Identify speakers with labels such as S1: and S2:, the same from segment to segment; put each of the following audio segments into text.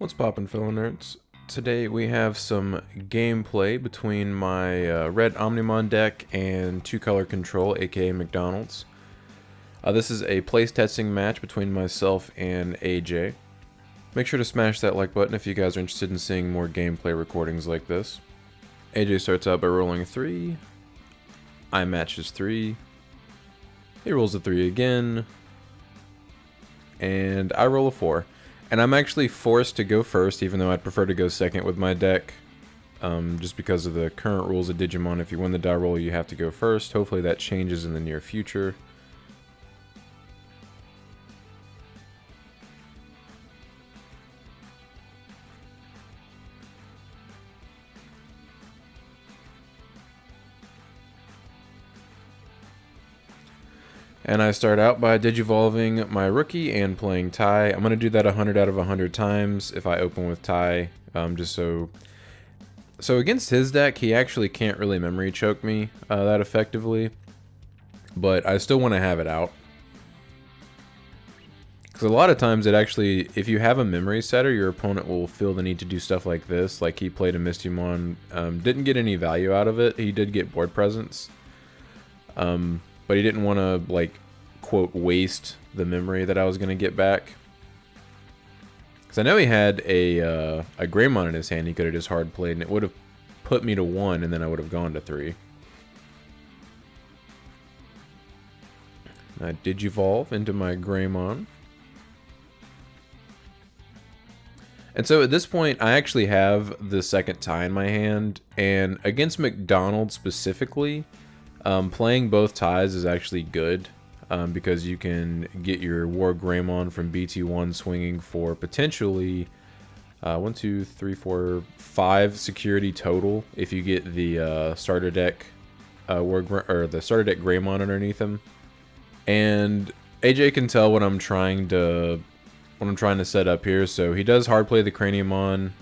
S1: What's poppin', fellow nerds? Today we have some gameplay between my Red Omnimon deck and Two Color Control, aka McDonald's. This is a playtesting match between myself and AJ. Make sure to smash that like button if you guys are interested in seeing more gameplay recordings like this. AJ starts out by rolling a 3. I match his 3. He rolls a 3 again. And I roll a 4. And I'm actually forced to go first, even though I'd prefer to go second with my deck. Just because of the current rules of Digimon, if you win the die roll, you have to go first. Hopefully that changes in the near future. And I start out by digivolving my rookie and playing Tai. I'm going to do that 100 out of 100 times if I open with Tai, just so... So against his deck, he actually can't really memory choke me that effectively, but I still want to have it out. Because a lot of times it actually, if you have a memory setter, your opponent will feel the need to do stuff like this. Like he played a Mistymon, didn't get any value out of it. He did get board presence. But he didn't want to, like, quote, waste the memory that I was going to get back. Because I know he had a Greymon in his hand he could have just hard played, and it would have put me to 1, and then I would have gone to 3. I Digivolve into my Greymon. And so at this point, I actually have the second tie in my hand, and against McDonald's specifically, playing both ties is actually good, because you can get your War Greymon from BT1 swinging for potentially 1, 2, 3, 4, 5 security total if you get the starter deck the starter deck Greymon underneath him. And AJ can tell what I'm trying to set up here, so he does hard play the Craniumon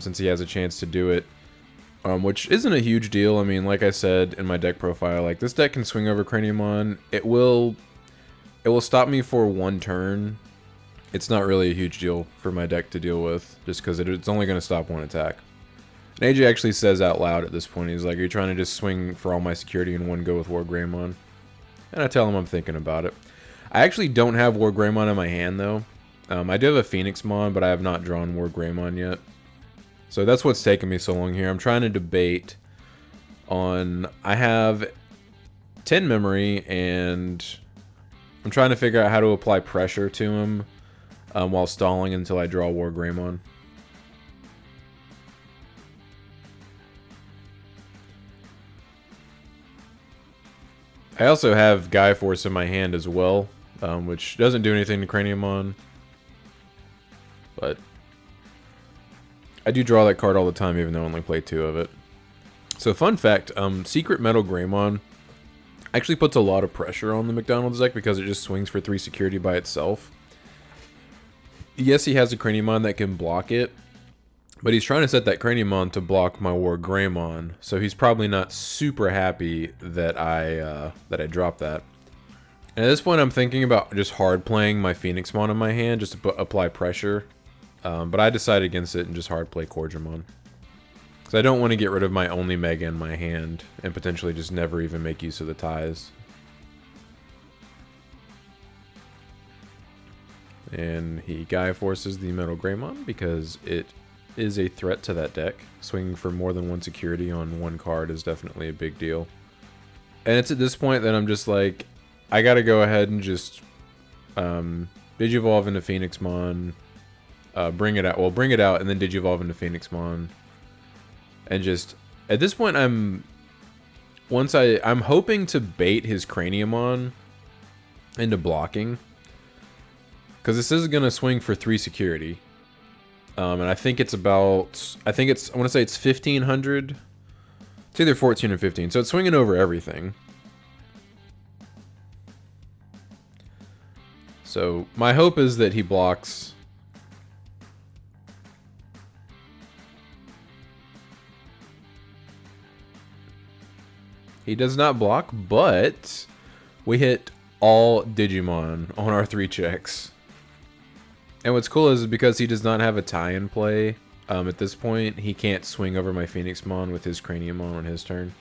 S1: since he has a chance to do it. Which isn't a huge deal. I mean, like I said in my deck profile, like this deck can swing over Craniumon. It will stop me for 1 turn. It's not really a huge deal for my deck to deal with, just because it's only going to stop 1 attack. And AJ actually says out loud at this point, he's like, "Are you trying to just swing for all my security in one go with War Greymon?" And I tell him I'm thinking about it. I actually don't have War Greymon in my hand though. I do have a Phoenixmon, but I have not drawn War Greymon yet. So that's what's taking me so long here. I'm trying to debate on... I have 10 memory, and I'm trying to figure out how to apply pressure to him while stalling until I draw War Greymon. I also have Guy Force in my hand as well, which doesn't do anything to Craniumon, but... I do draw that card all the time, even though I only play 2 of it. So fun fact, Secret Metal Greymon actually puts a lot of pressure on the McDonald's deck because it just swings for 3 security by itself. Yes, he has a Craniumon that can block it, but he's trying to set that Craniumon to block my War Greymon, so he's probably not super happy that I dropped that. And at this point, I'm thinking about just hard playing my Phoenixmon in my hand just to apply pressure. But I decided against it and just hard play Corgimon. Because I don't want to get rid of my only Mega in my hand and potentially just never even make use of the ties. And he Gaia Forces the Metal Greymon because it is a threat to that deck. Swinging for more than 1 security on 1 card is definitely a big deal. And it's at this point that I'm just like, I gotta go ahead and just Digivolve into Phoenixmon. Bring it out and then Digivolve into Phoenixmon. And just at this point I'm hoping to bait his Craniumon into blocking. Because this is gonna swing for 3 security. And I think it's about I wanna say it's 1500. It's either 14 or 15. So it's swinging over everything. So my hope is that he blocks. He does not block, but we hit all Digimon on our 3 checks. And what's cool is because he does not have a tie in play, at this point, he can't swing over my Phoenixmon with his Craniumon on his turn.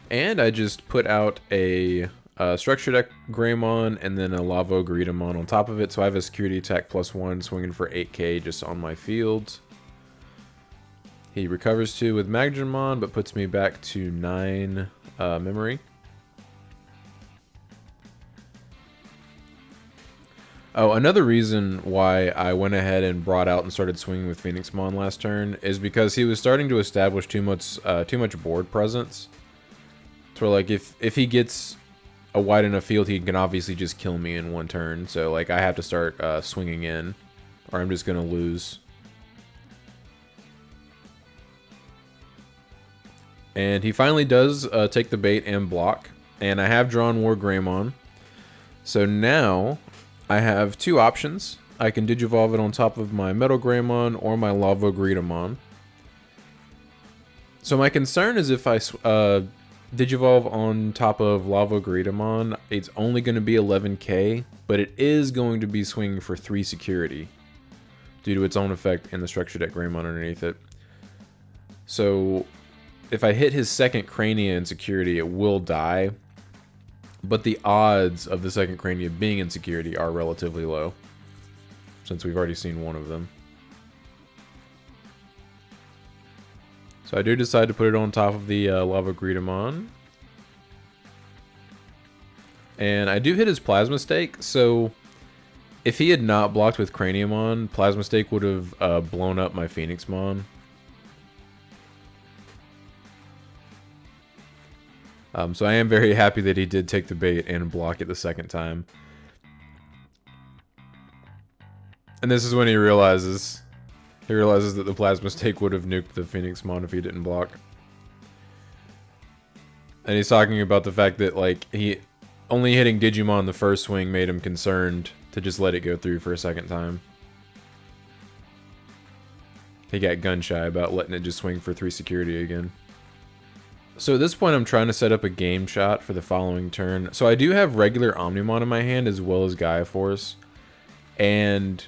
S1: And I just put out a Structure Deck Greymon and then a Lavo Greedamon on top of it, so I have a security attack +1 swinging for 8k just on my field. He recovers 2 with Magnamon, but puts me back to 9 memory. Oh, another reason why I went ahead and brought out and started swinging with Phoenixmon last turn is because he was starting to establish too much board presence. So like if he gets a wide enough field, he can obviously just kill me in one turn. So like I have to start swinging in, or I'm just gonna lose. And he finally does take the bait and block, and I have drawn War Greymon. So now I have 2 options. I can Digivolve it on top of my Metal Greymon or my Lavo Greedamon. So my concern is if I Digivolve on top of Lavo Greedamon, it's only going to be 11k, but it is going to be swinging for 3 security due to its own effect and the Structure Deck Greymon underneath it. So if I hit his second Crania in security, it will die. But the odds of the second Crania being in security are relatively low, since we've already seen one of them. So I do decide to put it on top of the Lava Greedamon. And I do hit his Plasma Stake, so if he had not blocked with Craniumon, Plasma Stake would have blown up my Phoenixmon. So I am very happy that he did take the bait and block it the second time. And this is when he realizes that the Plasma Stake would have nuked the Phoenixmon if he didn't block. And he's talking about the fact that like he only hitting Digimon the first swing made him concerned to just let it go through for a second time. He got gun shy about letting it just swing for 3 security again. So at this point, I'm trying to set up a game shot for the following turn. So I do have regular Omnimon in my hand as well as Gaia Force. And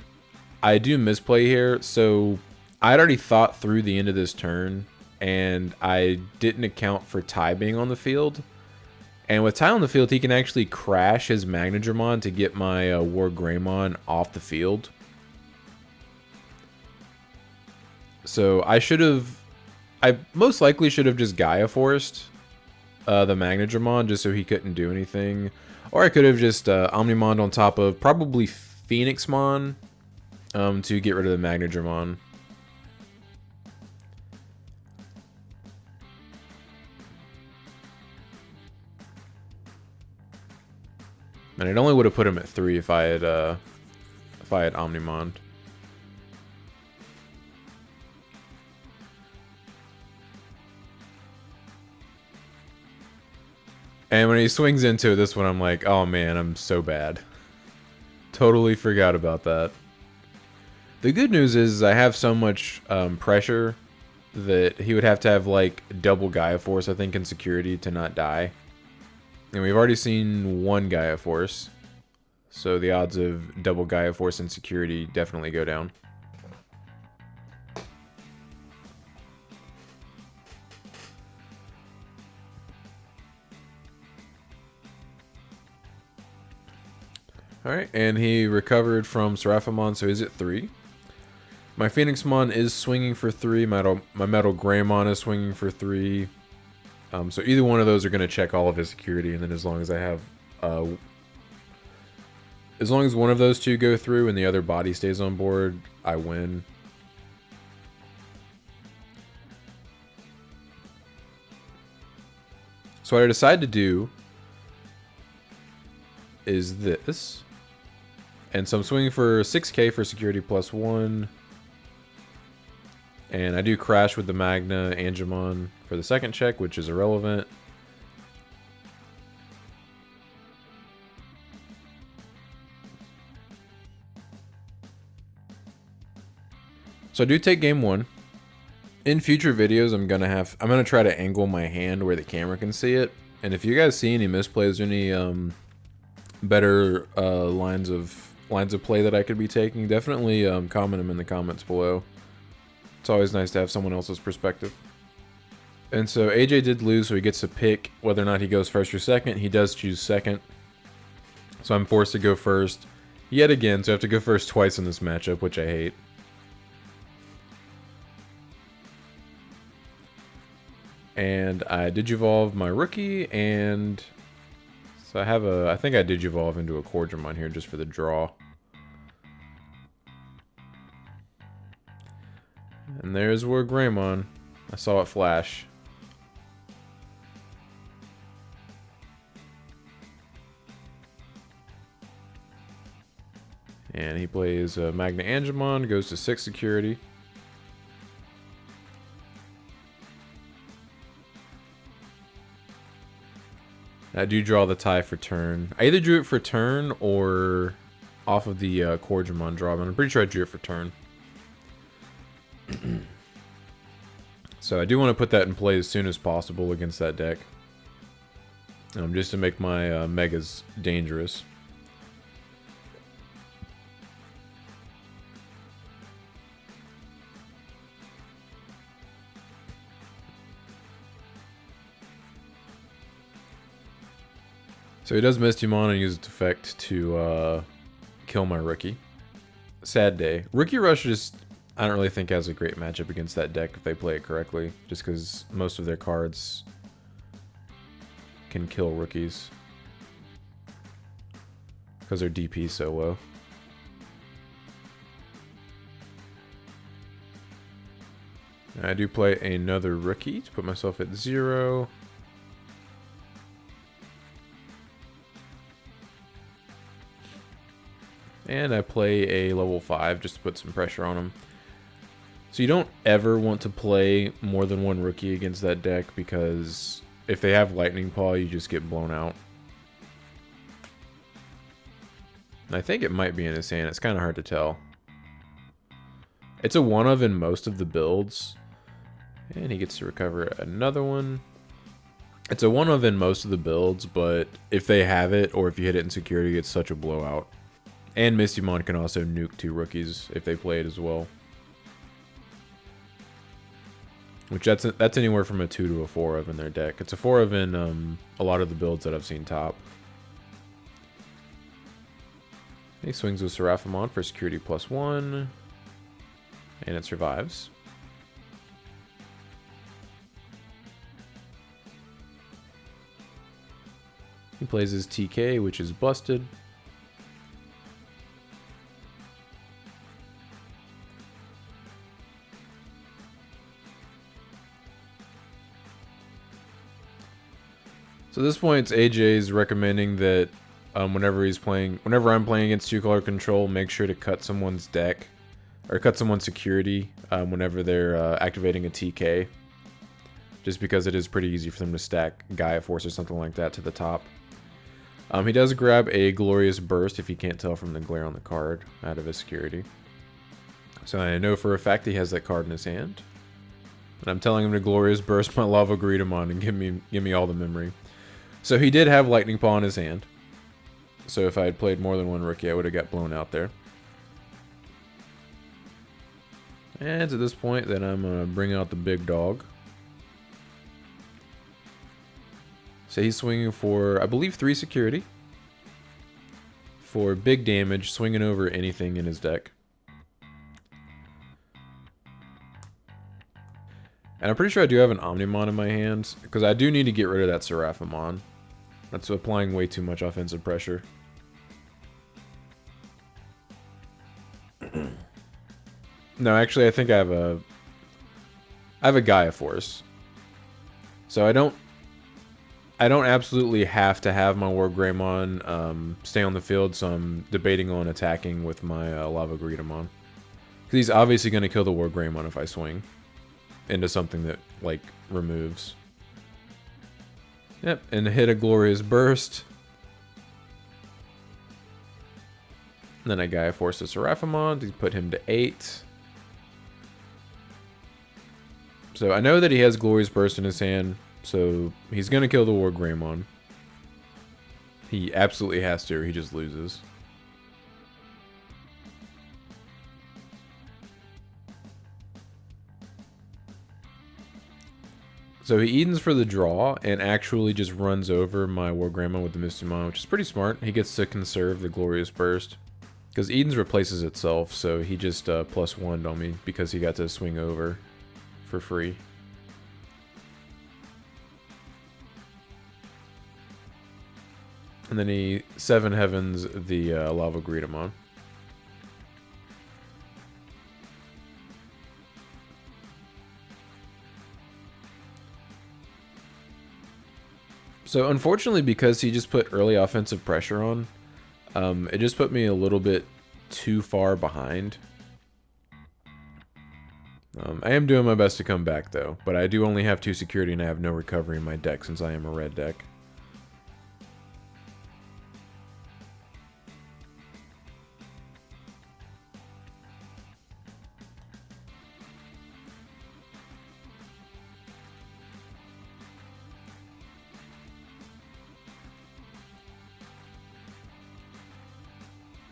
S1: I do misplay here. So I'd already thought through the end of this turn. And I didn't account for Ty being on the field. And with Ty on the field, he can actually crash his Magnadramon to get my War Greymon off the field. So I most likely should have just Gaia Forced the Magnadramon just so he couldn't do anything. Or I could have just Omnimon on top of probably Phoenixmon to get rid of the Magnadramon. And it only would have put him at 3 if I had Omnimon. And when he swings into this one, I'm like, oh man, I'm so bad. Totally forgot about that. The good news is I have so much pressure that he would have to have like double Gaia Force, I think, in security to not die. And we've already seen 1 Gaia Force. So the odds of double Gaia Force in security definitely go down. Alright, and he recovered from Seraphimon, so he's at 3. My Phoenixmon is swinging for 3. My Metal Greymon is swinging for 3. So either one of those are going to check all of his security, and then as long as I have... as long as one of those 2 go through and the other body stays on board, I win. So what I decide to do is this. And so I'm swinging for 6k for security +1. And I do crash with the Magna Angemon for the second check, which is irrelevant. So I do take game 1. In future videos, I'm gonna try to angle my hand where the camera can see it. And if you guys see any misplays or any better lines of play that I could be taking, definitely comment them in the comments below. It's always nice to have someone else's perspective. And so AJ did lose, so he gets to pick whether or not he goes first or second. He does choose second. So I'm forced to go first yet again, so I have to go first twice in this matchup, which I hate. And I Digivolve my rookie, and so I think I Digivolve into a Corgimon here just for the draw. And there's Greymon. I saw it flash. And he plays Magna Angemon, goes to 6 security. I do draw the tie for turn. I either drew it for turn or off of the Corgimon draw, but I'm pretty sure I drew it for turn. So I do want to put that in play as soon as possible against that deck. Just to make my Megas dangerous. So he does Mistymon and uses its effect to kill my rookie. Sad day. Rookie Rush just, I don't really think has a great matchup against that deck if they play it correctly. Just because most of their cards can kill rookies. Because their DP is so low. I do play another rookie to put myself at 0. And I play a level 5 just to put some pressure on him. So you don't ever want to play more than one rookie against that deck, because if they have Lightning Paw, you just get blown out. And I think it might be in his hand. It's kind of hard to tell. It's a one of in most of the builds. And he gets to recover another one. It's a one of in most of the builds, but if they have it, or if you hit it in security, it's such a blowout. And Mistymon can also nuke 2 rookies if they play it as well. Which that's anywhere from a 2 to a 4 of in their deck. It's a 4 of in a lot of the builds that I've seen top. He swings with Seraphimon for security +1. And it survives. He plays his TK, which is busted. So at this point, AJ's recommending that whenever I'm playing against 2-color control, make sure to cut someone's deck, or cut someone's security whenever they're activating a TK. Just because it is pretty easy for them to stack Gaia Force or something like that to the top. He does grab a Glorious Burst, if you can't tell from the glare on the card, out of his security. So I know for a fact he has that card in his hand. And I'm telling him to Glorious Burst my Lava Greedamon and give me all the memory. So he did have Lightning Paw in his hand. So if I had played more than one rookie, I would have got blown out there. And at this point, then I'm going to bring out the big dog. So he's swinging for, I believe, 3 security. For big damage, swinging over anything in his deck. And I'm pretty sure I do have an Omnimon in my hands, because I do need to get rid of that Seraphimon. That's applying way too much offensive pressure. No, actually, I think I have a Gaia Force. So I don't absolutely have to have my Wargreymon stay on the field, so I'm debating on attacking with my Lava Greedamon. Because he's obviously going to kill the Wargreymon if I swing into something that, like, removes. Yep, and hit a Glorious Burst. And then I Gaia Force the Seraphimon to put him to 8. So I know that he has Glorious Burst in his hand, so he's going to kill the War Greymon. He absolutely has to, or he just loses. So he Edens for the draw and actually just runs over my War Greymon with the Mistimon, which is pretty smart. He gets to conserve the Glorious Burst. Because Edens replaces itself, so he just +1'd on me because he got to swing over for free. And then he 7 Heavens the Lava Greedamon. So unfortunately, because he just put early offensive pressure on, it just put me a little bit too far behind. I am doing my best to come back though, but I do only have 2 security and I have no recovery in my deck since I am a red deck.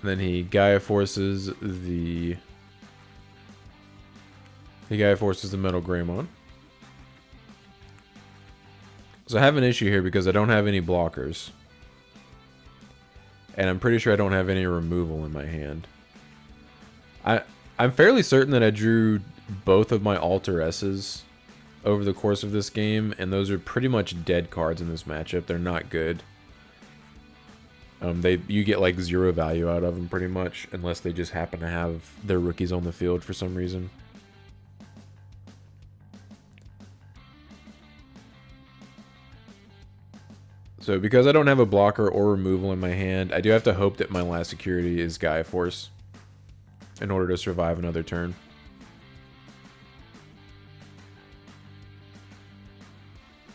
S1: Then he Gaia Forces the Metal Greymon. So I have an issue here because I don't have any blockers. And I'm pretty sure I don't have any removal in my hand. I'm fairly certain that I drew both of my Alter S's over the course of this game, and those are pretty much dead cards in this matchup. They're not good. You get like 0 value out of them pretty much, unless they just happen to have their rookies on the field for some reason. So because I don't have a blocker or removal in my hand, I do have to hope that my last security is Gaia Force in order to survive another turn.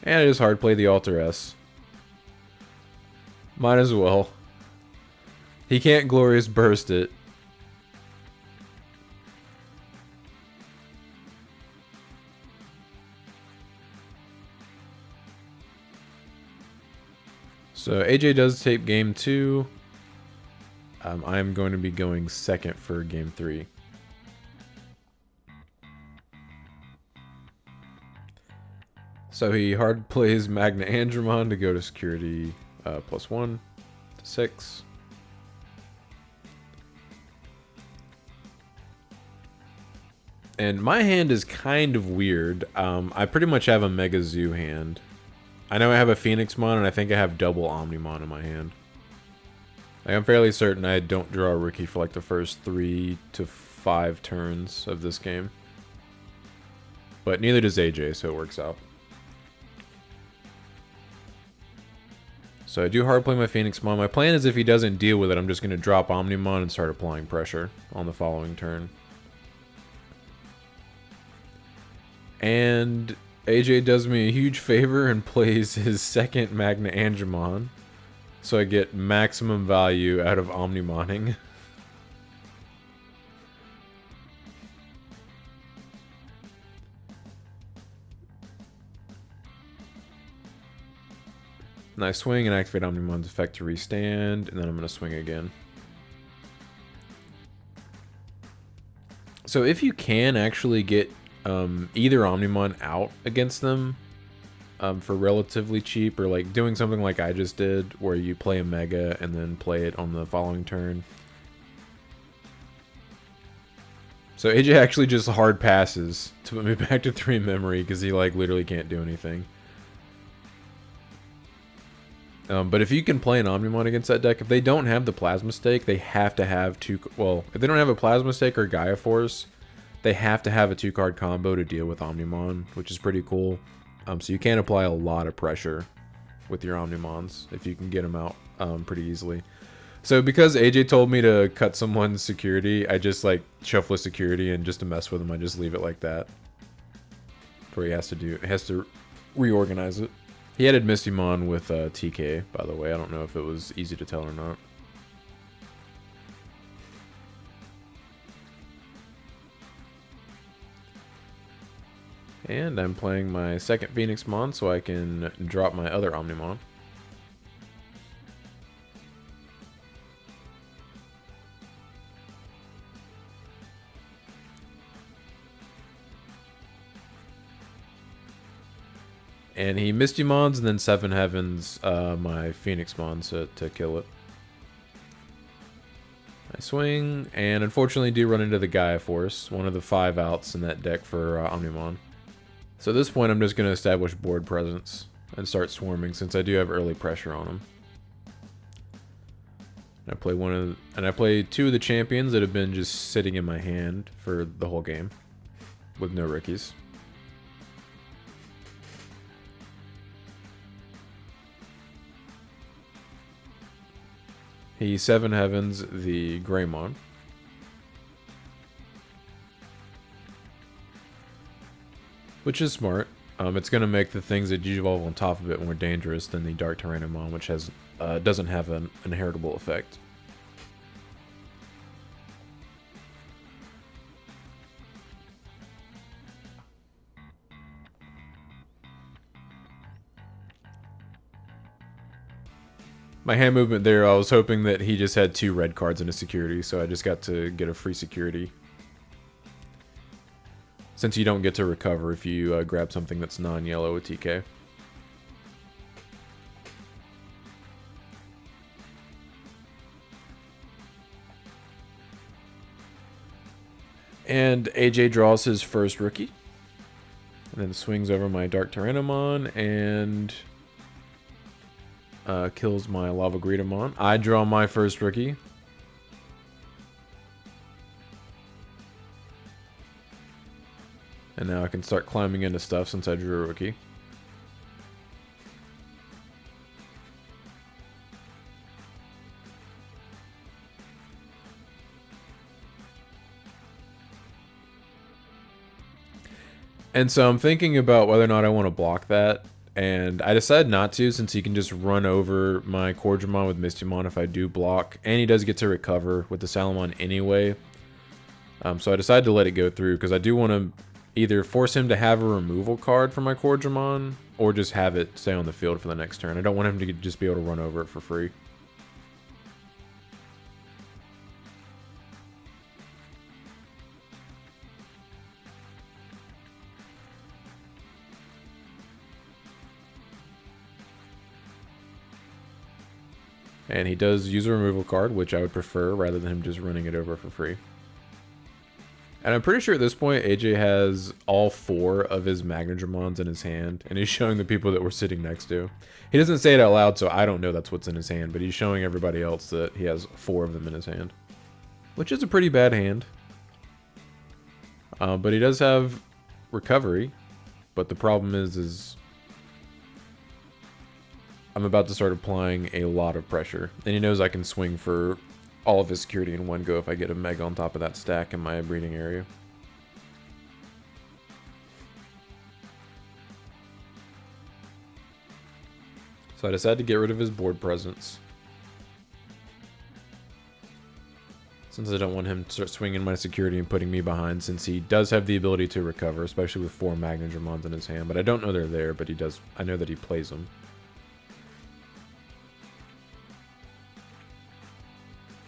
S1: And I just hard play the Alter S. Might as well. He can't Glorious Burst it. So AJ does tape game 2. I'm going to be going second for game 3. So he hard plays Magna Andromon to go to security +1 to 6. And my hand is kind of weird. I pretty much have a Mega Zoo hand. I know I have a Phoenixmon, and I think I have double Omnimon in my hand. Like, I'm fairly certain I don't draw a rookie for like the first 3 to 5 turns of this game. But neither does AJ, so it works out. So I do hard play my Phoenixmon. My plan is if he doesn't deal with it, I'm just going to drop Omnimon and start applying pressure on the following turn. And AJ does me a huge favor and plays his second Magna Andromon. So I get maximum value out of Omnimoning. And I swing and activate Omnimon's effect to restand, and then I'm going to swing again. So if you can actually get either Omnimon out against them for relatively cheap, or like doing something like I just did where you play a Mega and then play it on the following turn. So AJ actually just hard passes to put me back to 3 memory because he like literally can't do anything. But if you can play an Omnimon against that deck, if they don't have the Plasma Stake, they have to have well, if they don't have a Plasma Stake or Gaia Force, they have to have a 2-card combo to deal with Omnimon, which is pretty cool. So you can apply a lot of pressure with your Omnimons if you can get them out pretty easily. So because AJ told me to cut someone's security, I just like shuffle a security, and just to mess with him, I just leave it like that. Where he has to reorganize it. He added Mistimon with TK, by the way. I don't know if it was easy to tell or not. And I'm playing my second Phoenixmon so I can drop my other Omnimon. And he Misty Mons and then 7 Heavens my Phoenixmon to kill it. I swing, and unfortunately do run into the Gaia Force, one of the 5 outs in that deck for Omnimon. So at this point I'm just going to establish board presence and start swarming since I do have early pressure on him. I play 2 of the champions that have been just sitting in my hand for the whole game with no rookies. He 7 Heavens the Greymon. Which is smart. It's going to make the things that Digivolve on top of it more dangerous than the Dark Tyrannomon, which has doesn't have an inheritable effect. My hand movement there, I was hoping that he just had 2 red cards in his security, so I just got to get a free security. Since you don't get to recover if you grab something that's non-yellow with TK. And AJ draws his first rookie. And then swings over my Dark Tyrannomon and kills my Lava Greedamon. I draw my first rookie. And now I can start climbing into stuff since I drew a rookie. And so I'm thinking about whether or not I want to block that. And I decided not to, since he can just run over my Cordramon with Mistymon if I do block. And he does get to recover with the Salamon anyway. So I decided to let it go through, because I do want to either force him to have a removal card for my Cordramon, or just have it stay on the field for the next turn. I don't want him to just be able to run over it for free. And he does use a removal card, which I would prefer, rather than him just running it over for free. And I'm pretty sure at this point, AJ has all 4 of his Magnadramons in his hand, and he's showing the people that we're sitting next to. He doesn't say it out loud, so I don't know that's what's in his hand, but he's showing everybody else that he has 4 of them in his hand. Which is a pretty bad hand. But he does have recovery, but the problem is I'm about to start applying a lot of pressure. And he knows I can swing for all of his security in one go if I get a Mega on top of that stack in my breeding area. So I decided to get rid of his board presence. Since I don't want him to start swinging my security and putting me behind, since he does have the ability to recover, especially with 4 Magnadramons in his hand. But I don't know they're there, but he does. I know that he plays them.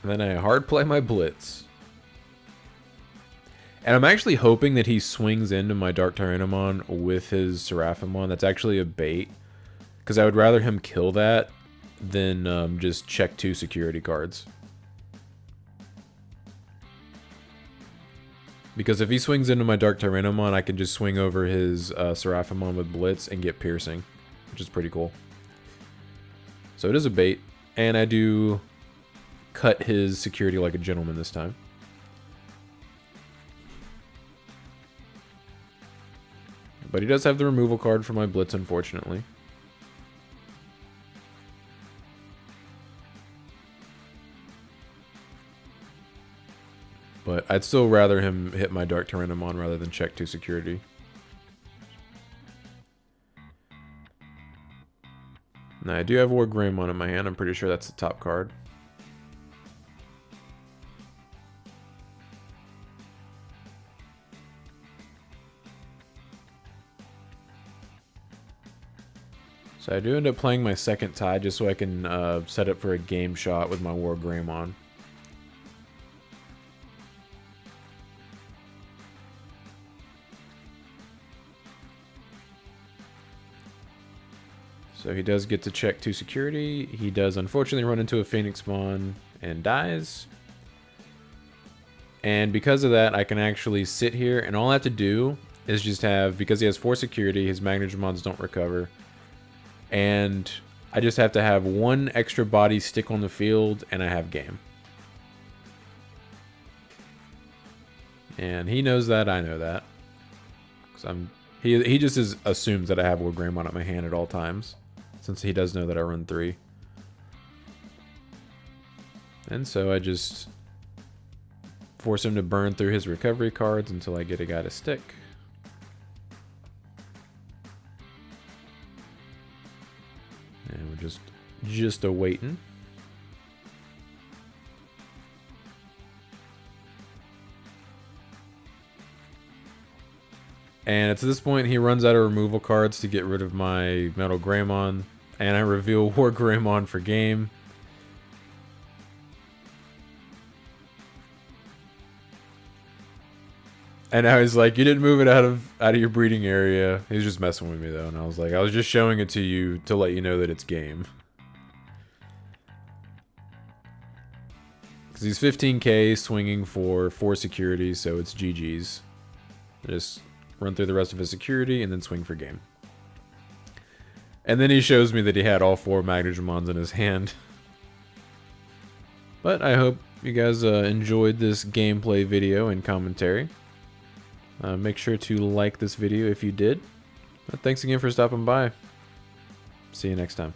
S1: And then I hard play my Blitz. And I'm actually hoping that he swings into my Dark Tyrannomon with his Seraphimon. That's actually a bait. Because I would rather him kill that than just check 2 security cards. Because if he swings into my Dark Tyrannomon, I can just swing over his Seraphimon with Blitz and get Piercing. Which is pretty cool. So it is a bait. And I do cut his security like a gentleman this time. But he does have the removal card for my Blitz, unfortunately. But I'd still rather him hit my Dark Tyrannomon rather than check 2 security. Now I do have War Greymon in my hand. I'm pretty sure that's the top card. So I do end up playing my second tie just so I can set up for a game shot with my War Greymon. So he does get to check 2 security. He does unfortunately run into a Phoenixmon and dies. And because of that, I can actually sit here, and all I have to do is just have, because he has 4 security, his Magnetmons don't recover. And I just have to have 1 extra body stick on the field, and I have game. And he knows that, I know that. Cause he just assumes that I have War Greymon at my hand at all times, since he does know that I run 3. And so I just force him to burn through his recovery cards until I get a guy to stick. And we're just awaiting. And it's at this point he runs out of removal cards to get rid of my Metal Greymon, and I reveal War Greymon for game. And now he's like, you didn't move it out of your breeding area. He's just messing with me though, and I was like, I was just showing it to you to let you know that it's game. Because he's 15k swinging for 4 security, so it's GG's. Just run through the rest of his security and then swing for game. And then he shows me that he had all 4 Magnetmons in his hand. But I hope you guys enjoyed this gameplay video and commentary. Make sure to like this video if you did. Thanks again for stopping by. See you next time.